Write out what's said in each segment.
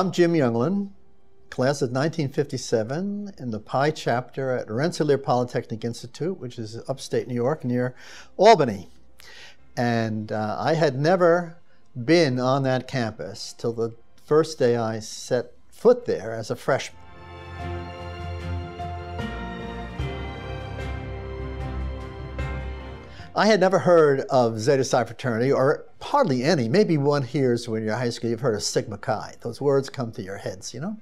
I'm Jim Ljunglin, class of 1957 in the Pi Chapter at Rensselaer Polytechnic Institute, which is upstate New York near Albany. And I had never been on that campus till the first day I set foot there as a freshman. I had never heard of Zeta Psi fraternity, or hardly any. Maybe one hears when you're in high school, you've heard of Sigma Chi. Those words come to your heads, you know.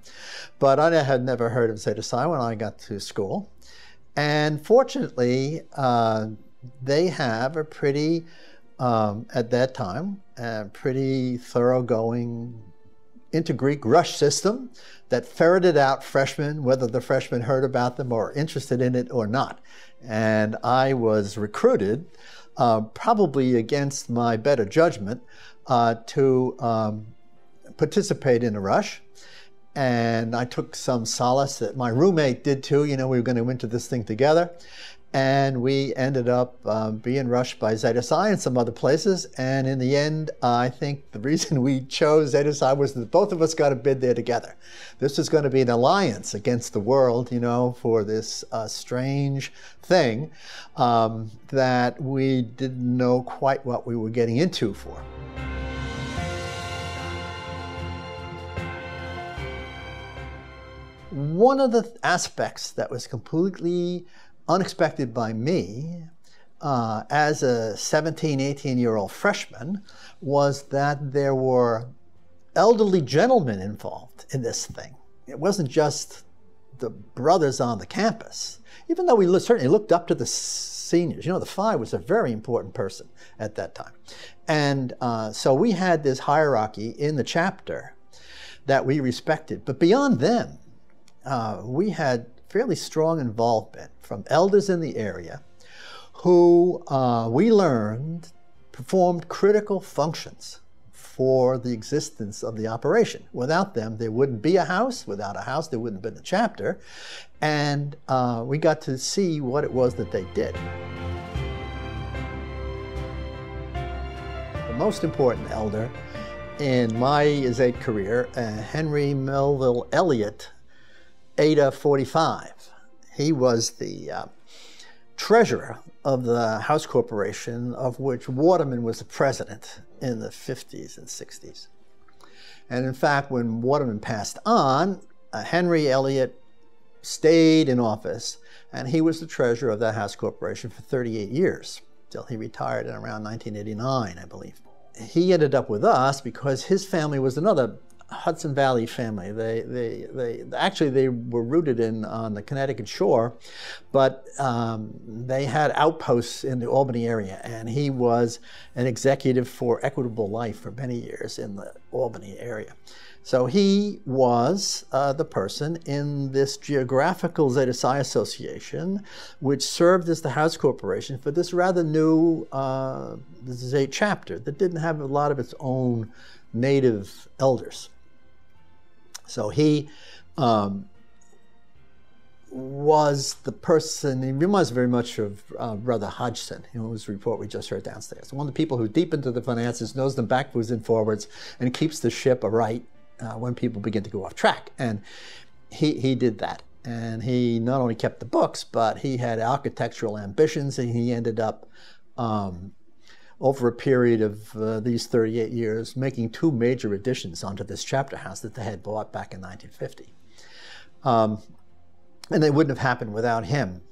But I had never heard of Zeta Psi when I got to school. And fortunately, they have a pretty, at that time, a pretty thoroughgoing inter-Greek rush system that ferreted out freshmen, whether the freshmen heard about them or interested in it or not. And I was recruited, probably against my better judgment, to participate in a rush. And I took some solace that my roommate did too. You know, we were going to enter this thing together. And we ended up being rushed by Zeta Psi and some other places. And in the end, I think the reason we chose Zeta Psi was that both of us got a bid there together. This was going to be an alliance against the world, you know, for this strange thing that we didn't know quite what we were getting into for. One of the aspects that was completely unexpected by me as a 17, 18-year-old freshman was that there were elderly gentlemen involved in this thing. It wasn't just the brothers on the campus, even though we certainly looked up to the seniors. You know, the Phi was a very important person at that time. And so we had this hierarchy in the chapter that we respected. But beyond them, we had fairly strong involvement from elders in the area who we learned performed critical functions for the existence of the operation. Without them, there wouldn't be a house. Without a house, there wouldn't have been a chapter. And we got to see what it was that they did. The most important elder in my Zeta career, Henry Melville Elliott, Ada 45. He was the treasurer of the House Corporation, of which Waterman was the president in the 50s and 60s. And in fact, when Waterman passed on, Henry Elliott stayed in office, and he was the treasurer of that House Corporation for 38 years, till he retired in around 1989, I believe. He ended up with us because his family was another Hudson Valley family. They were rooted on the Connecticut shore, but they had outposts in the Albany area, and he was an executive for Equitable Life for many years in the Albany area. So he was the person in this geographical Zeta Psi association, which served as the House Corporation for this rather new Zeta chapter that didn't have a lot of its own native elders. So he was the person, he reminds very much of Brother Hodgson, whose report we just heard downstairs. One of the people who deep into the finances, knows them backwards and forwards, and keeps the ship aright when people begin to go off track. And he did that. And he not only kept the books, but he had architectural ambitions, and he ended up over a period of these 38 years, making 2 major additions onto this chapter house that they had bought back in 1950. And they wouldn't have happened without him.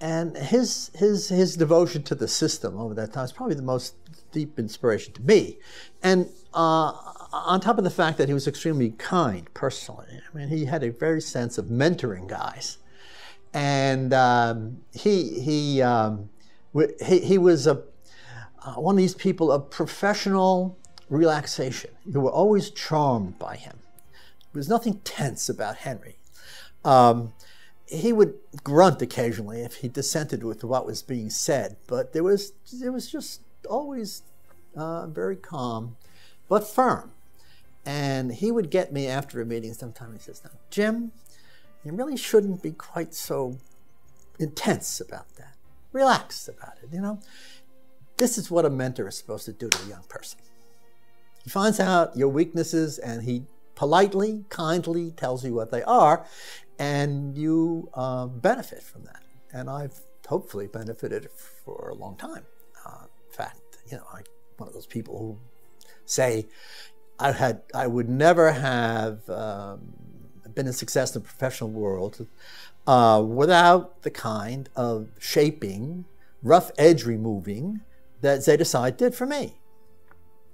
And his devotion to the system over that time is probably the most deep inspiration to me. And on top of the fact that he was extremely kind personally, I mean, he had a very sense of mentoring guys. And he was one of these people of professional relaxation. You were always charmed by him. There was nothing tense about Henry. He would grunt occasionally if he dissented with what was being said, but it was just always very calm, but firm. And he would get me after a meeting sometime. He says, "Now, Jim, you really shouldn't be quite so intense about that. Relax about it, you know. This is what a mentor is supposed to do to a young person. He finds out your weaknesses and he politely, kindly tells you what they are, and you benefit from that. And I've hopefully benefited for a long time. In fact, you know, I'm one of those people who say I would never have been a success in the professional world without the kind of shaping, rough edge removing that Zeta Psi did for me.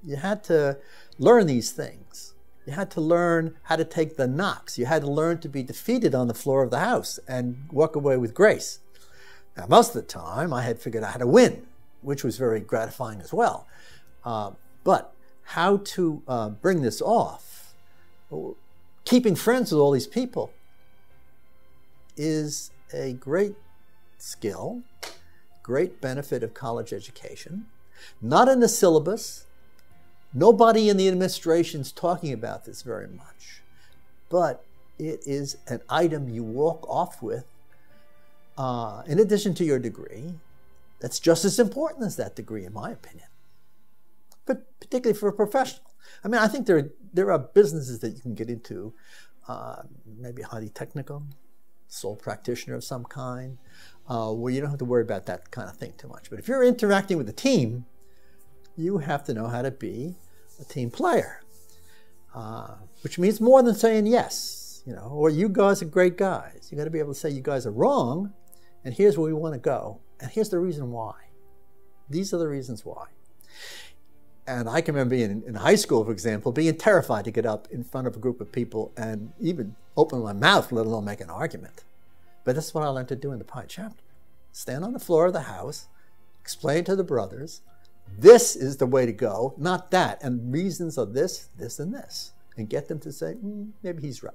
You had to learn these things. You had to learn how to take the knocks. You had to learn to be defeated on the floor of the house and walk away with grace. Now, most of the time, I had figured out how to win, which was very gratifying as well. But how to bring this off, keeping friends with all these people, is a great skill, great benefit of college education. Not in the syllabus. Nobody in the administration's talking about this very much, but it is an item you walk off with in addition to your degree. That's just as important as that degree, in my opinion, but particularly for a professional. I mean, I think there are businesses that you can get into, maybe highly technical, sole practitioner of some kind, where you don't have to worry about that kind of thing too much. But if you're interacting with a team, you have to know how to be a team player, which means more than saying yes, you know, or you guys are great guys. You got to be able to say you guys are wrong, and here's where we want to go, and here's the reason why. These are the reasons why. And I can remember being in high school, for example, being terrified to get up in front of a group of people and even open my mouth, let alone make an argument. But that's what I learned to do in the Pi Chapter. Stand on the floor of the house, explain to the brothers, this is the way to go, not that. And reasons are this, this, and this. And get them to say, maybe he's right.